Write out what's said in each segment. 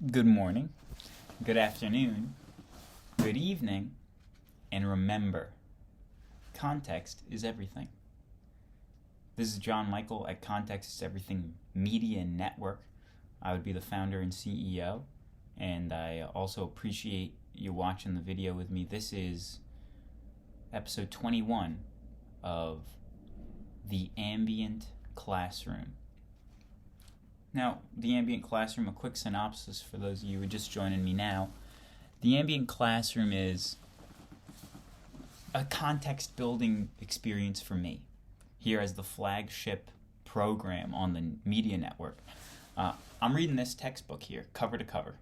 Good morning, good afternoon, good evening, and remember, context is everything. This is John Michael at Context is Everything Media Network. I would be the founder and CEO, and I also appreciate you watching the video with me. This is episode 21 of the Ambient Classroom. Now, the Ambient Classroom, a quick synopsis for those of you who are just joining me now. The Ambient Classroom is a context-building experience for me here as the flagship program on the media network. I'm reading this textbook here, cover to cover,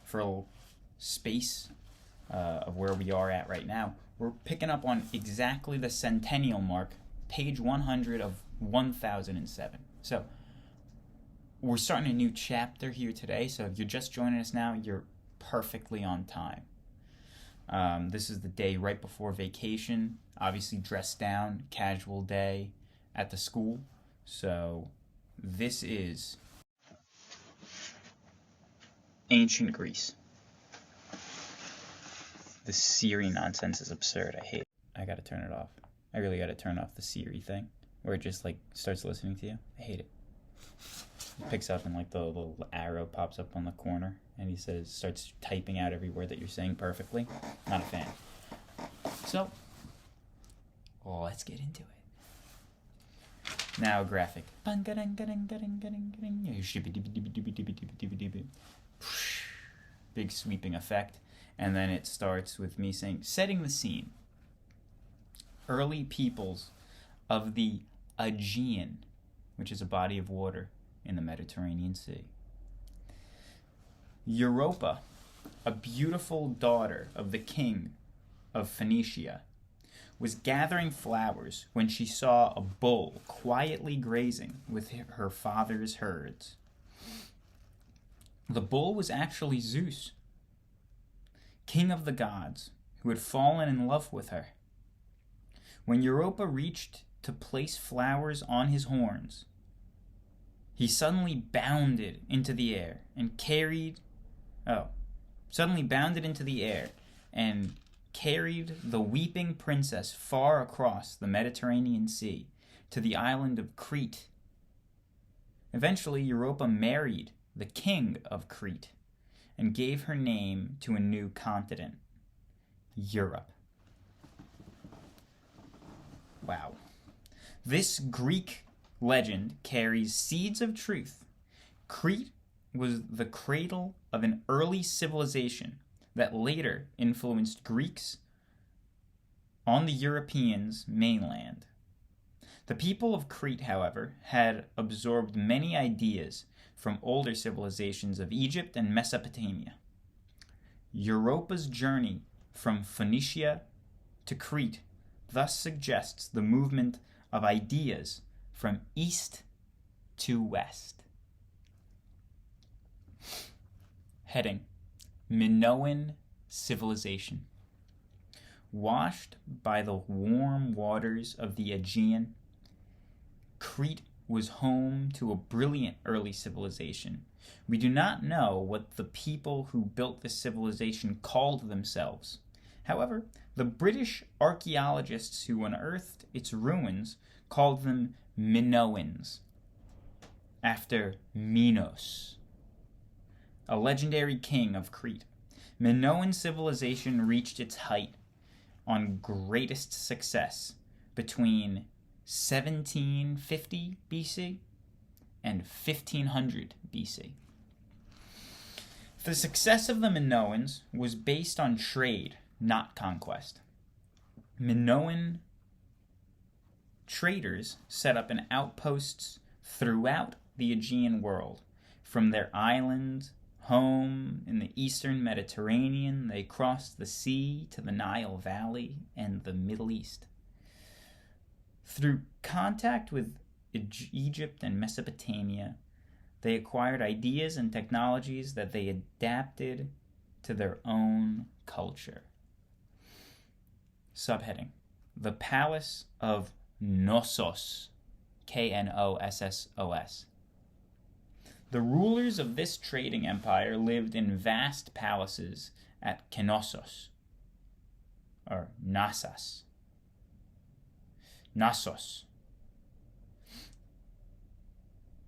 for a little space of where we are at right now. We're picking up on exactly the centennial mark, page 100 of 1007. So, we're starting a new chapter here today, so if you're just joining us now, you're perfectly on time. This is the day right before vacation, obviously dressed down, casual day at the school. So this is ancient Greece. The Siri nonsense is absurd. I hate it. I gotta turn it off. I really gotta turn off the Siri thing, where it just starts listening to you. I hate it. It picks up and the little arrow pops up on the corner and he starts typing out every word that you're saying perfectly. Not a fan. So, let's get into it. Now a graphic. Big sweeping effect. And then it starts with me saying, setting the scene. Early peoples of the Aegean, which is a body of water in the Mediterranean Sea. Europa, a beautiful daughter of the king of Phoenicia, was gathering flowers when she saw a bull quietly grazing with her father's herds. The bull was actually Zeus, king of the gods, who had fallen in love with her. When Europa reached to place flowers on his horns, he suddenly bounded into the air and carried the weeping princess far across the Mediterranean Sea to the island of Crete. Eventually, Europa married the king of Crete and gave her name to a new continent, Europe. Wow. This Greek legend carries seeds of truth. Crete was the cradle of an early civilization that later influenced Greeks on the Europeans' mainland. The people of Crete, however, had absorbed many ideas from older civilizations of Egypt and Mesopotamia. Europa's journey from Phoenicia to Crete thus suggests the movement of ideas from east to west. Heading: Minoan civilization. Washed by the warm waters of the Aegean, Crete was home to a brilliant early civilization. We do not know what the people who built this civilization called themselves. However, the British archaeologists who unearthed its ruins called them Minoans, after Minos, a legendary king of Crete. Minoan civilization reached its height on greatest success between 1750 BC and 1500 BC. The success of the Minoans was based on trade, not conquest. Minoan traders set up outposts throughout the Aegean world. From their island home in the eastern Mediterranean, they crossed the sea to the Nile Valley and the Middle East. Through contact with Egypt and Mesopotamia, they acquired ideas and technologies that they adapted to their own culture. Subheading: The Palace of Knossos, Knossos. The rulers of this trading empire lived in vast palaces at Knossos, or Nasos.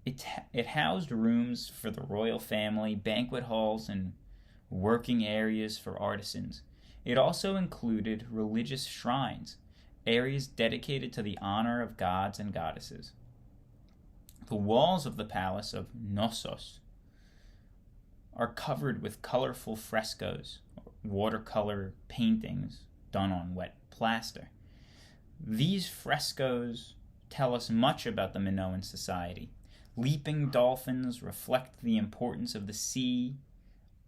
It housed rooms for the royal family, banquet halls, and working areas for artisans. It also included religious shrines, areas dedicated to the honor of gods and goddesses. The walls of the palace of Knossos are covered with colorful frescoes, watercolor paintings done on wet plaster. These frescoes tell us much about the Minoan society. Leaping dolphins reflect the importance of the sea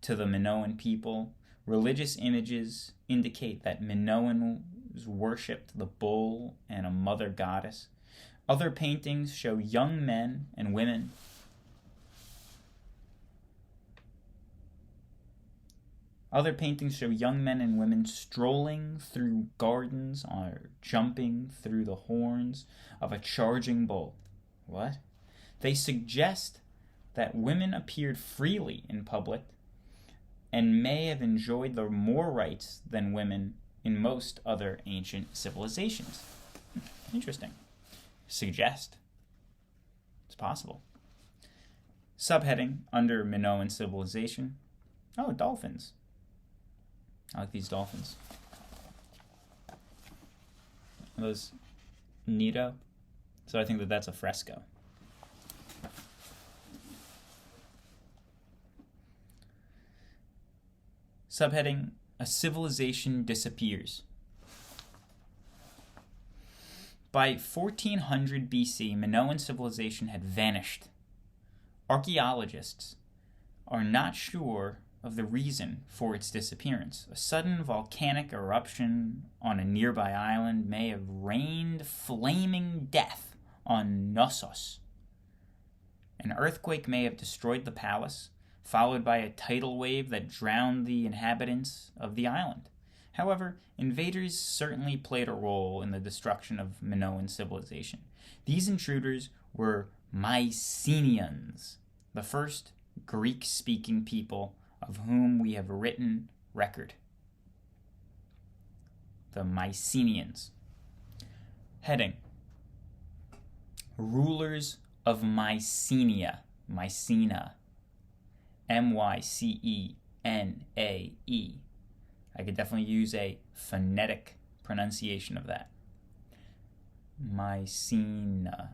to the Minoan people. Religious images indicate that Minoans worshipped the bull and a mother goddess. Other paintings show young men and women strolling through gardens or jumping through the horns of a charging bull. What? They suggest that women appeared freely in public and may have enjoyed more rights than women in most other ancient civilizations. Interesting. Suggest. It's possible. Subheading under Minoan civilization. Oh, dolphins. I like these dolphins. Are those neato? So I think that's a fresco. Subheading, a civilization disappears. By 1400 BC, Minoan civilization had vanished. Archaeologists are not sure of the reason for its disappearance. A sudden volcanic eruption on a nearby island may have rained flaming death on Knossos. An earthquake may have destroyed the palace, followed by a tidal wave that drowned the inhabitants of the island. However, invaders certainly played a role in the destruction of Minoan civilization. These intruders were Mycenaeans, the first Greek-speaking people of whom we have written record. The Mycenaeans. Heading: Rulers of Mycenae. Mycena. Mycenae. I could definitely use a phonetic pronunciation of that. Mycena.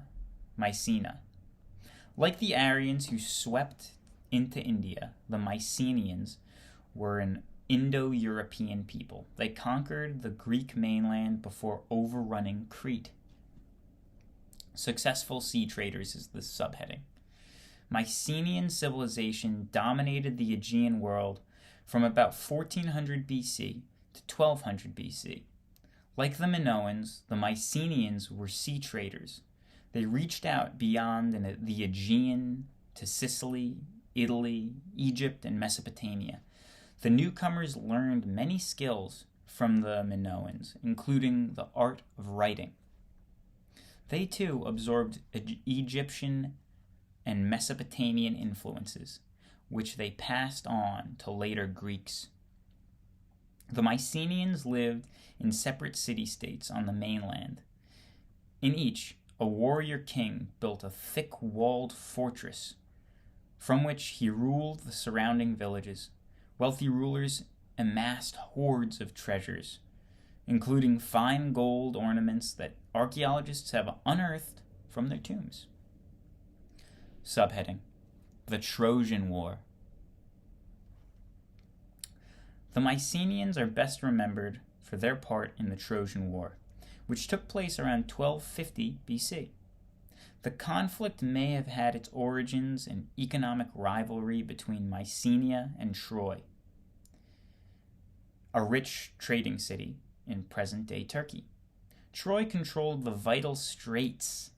Like the Aryans who swept into India, the Mycenaeans were an Indo-European people. They conquered the Greek mainland before overrunning Crete. Successful sea traders is the subheading. Mycenaean civilization dominated the Aegean world from about 1400 BC to 1200 BC. Like the Minoans, the Mycenaeans were sea traders. They reached out beyond the Aegean to Sicily, Italy, Egypt, and Mesopotamia. The newcomers learned many skills from the Minoans, including the art of writing. They too absorbed Egyptian and Mesopotamian influences, which they passed on to later Greeks. The Mycenaeans lived in separate city-states on the mainland. In each, a warrior king built a thick-walled fortress from which he ruled the surrounding villages. Wealthy rulers amassed hordes of treasures, including fine gold ornaments that archaeologists have unearthed from their tombs. Subheading: The Trojan War. The Mycenaeans are best remembered for their part in the Trojan War, which took place around 1250 BC. The conflict may have had its origins in economic rivalry between Mycenae and Troy, a rich trading city in present-day Turkey. Troy controlled the vital straits,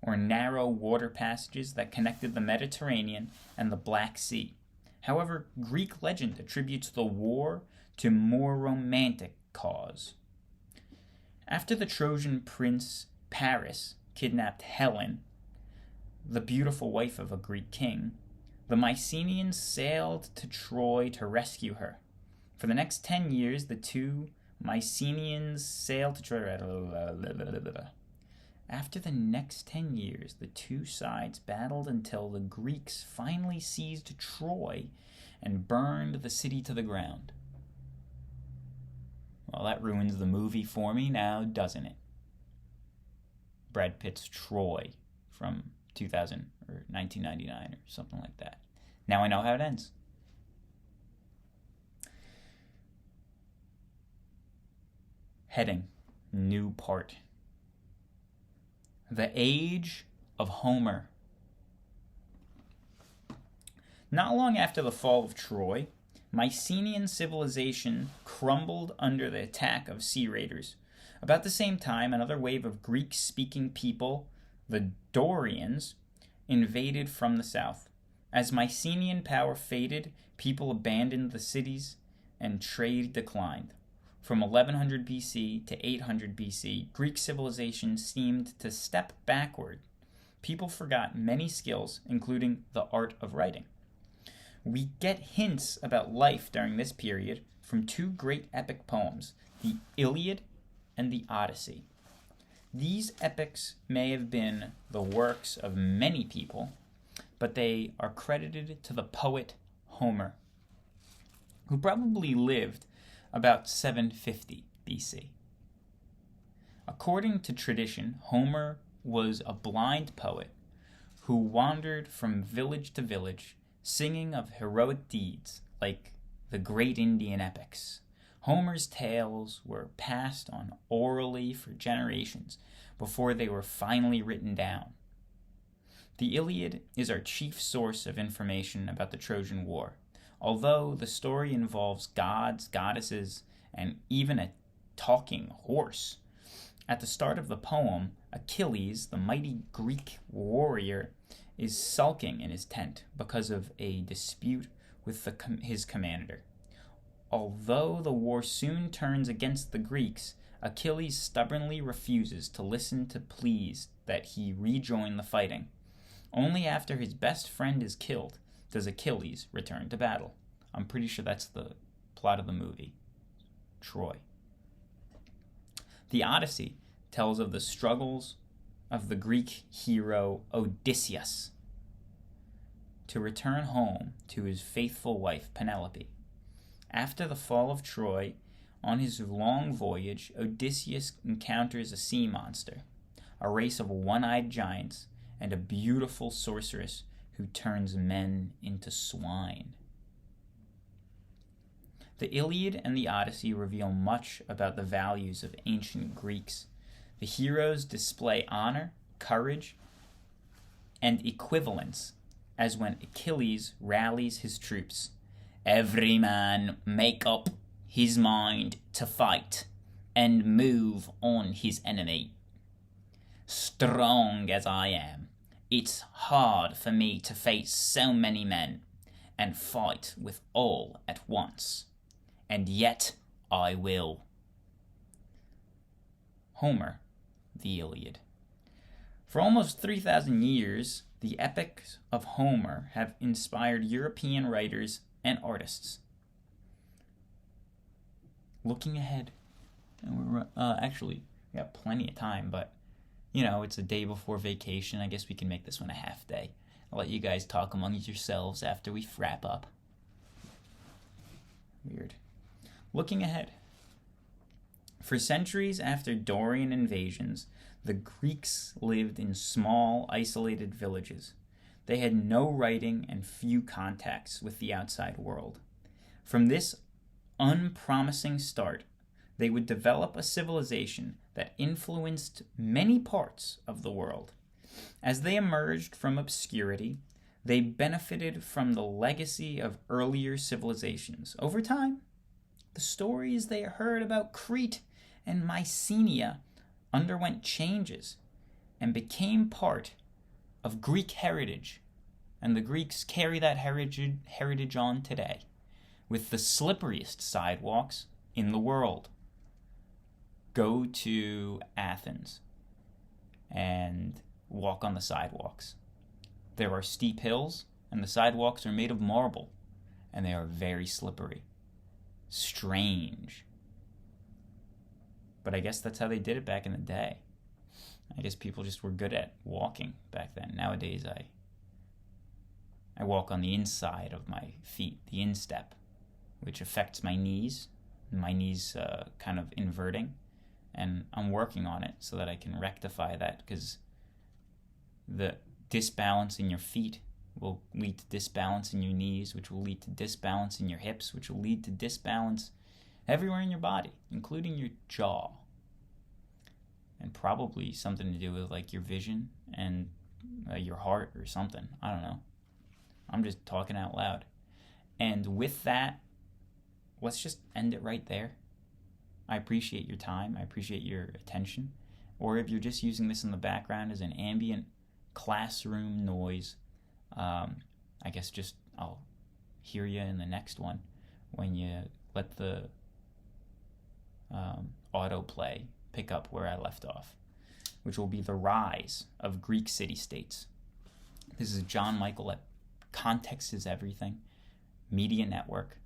or narrow water passages that connected the Mediterranean and the Black Sea. However, Greek legend attributes the war to more romantic cause. After the Trojan prince Paris kidnapped Helen, the beautiful wife of a Greek king, The Mycenaeans sailed to Troy to rescue her. For the next 10 years, the two Mycenaeans sailed to Troy. After the next 10 years, the two sides battled until the Greeks finally seized Troy and burned the city to the ground. Well, that ruins the movie for me now, doesn't it? Brad Pitt's Troy from 2000 or 1999 or something like that. Now I know how it ends. Heading, new part. The Age of Homer. Not long after the fall of Troy, Mycenaean civilization crumbled under the attack of sea raiders. About the same time, another wave of Greek-speaking people, the Dorians, invaded from the south. As Mycenaean power faded, people abandoned the cities and trade declined. From 1100 BC to 800 BC, Greek civilization seemed to step backward. People forgot many skills, including the art of writing. We get hints about life during this period from two great epic poems, the Iliad and the Odyssey. These epics may have been the works of many people, but they are credited to the poet Homer, who probably lived about 750 BC. According to tradition, Homer was a blind poet who wandered from village to village, singing of heroic deeds like the great Indian epics. Homer's tales were passed on orally for generations before they were finally written down. The Iliad is our chief source of information about the Trojan War, although the story involves gods, goddesses, and even a talking horse. At the start of the poem, Achilles, the mighty Greek warrior, is sulking in his tent because of a dispute with his commander. Although the war soon turns against the Greeks, Achilles stubbornly refuses to listen to pleas that he rejoin the fighting. Only after his best friend is killed does Achilles return to battle. I'm pretty sure that's the plot of the movie, Troy. The Odyssey tells of the struggles of the Greek hero Odysseus to return home to his faithful wife Penelope. After the fall of Troy, on his long voyage, Odysseus encounters a sea monster, a race of one-eyed giants, and a beautiful sorceress who turns men into swine. The Iliad and the Odyssey reveal much about the values of ancient Greeks. The heroes display honor, courage, and equivalence, as when Achilles rallies his troops. Every man make up his mind to fight and move on his enemy. Strong as I am, it's hard for me to face so many men and fight with all at once. And yet I will. Homer, the Iliad. For almost 3,000 years, the epics of Homer have inspired European writers and artists. Looking ahead, and we got plenty of time, but it's a day before vacation. I guess we can make this one a half day. I'll let you guys talk amongst yourselves after we wrap up. Weird. Looking ahead. For centuries after Dorian invasions, the Greeks lived in small, isolated villages. They had no writing and few contacts with the outside world. From this unpromising start, they would develop a civilization that influenced many parts of the world. As they emerged from obscurity, they benefited from the legacy of earlier civilizations. Over time, the stories they heard about Crete and Mycenae underwent changes and became part of Greek heritage, and the Greeks carry that heritage on today with the slipperiest sidewalks in the world. Go to Athens and walk on the sidewalks. There are steep hills and the sidewalks are made of marble, and they are very slippery. Strange. But I guess that's how they did it back in the day. I guess people just were good at walking back then. Nowadays, I walk on the inside of my feet, the instep, which affects my knees. My knees kind of inverting, and I'm working on it so that I can rectify that, because the disbalance in your feet will lead to disbalance in your knees, which will lead to disbalance in your hips, which will lead to disbalance everywhere in your body, including your jaw. And probably something to do with like your vision and your heart or something. I don't know. I'm just talking out loud. And with that, let's just end it right there. I appreciate your time. I appreciate your attention. Or if you're just using this in the background as an ambient classroom noise, I guess just I'll hear you in the next one when you let the autoplay pick up where I left off, which will be the rise of Greek city-states. This is John Michael at Context is Everything Media Network,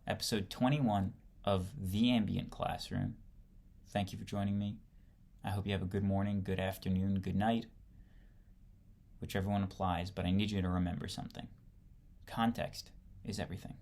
episode 21 of The Ambient Classroom. Thank you for joining me. I hope you have a good morning, good afternoon, good night, whichever one applies, but I need you to remember something. Context is everything.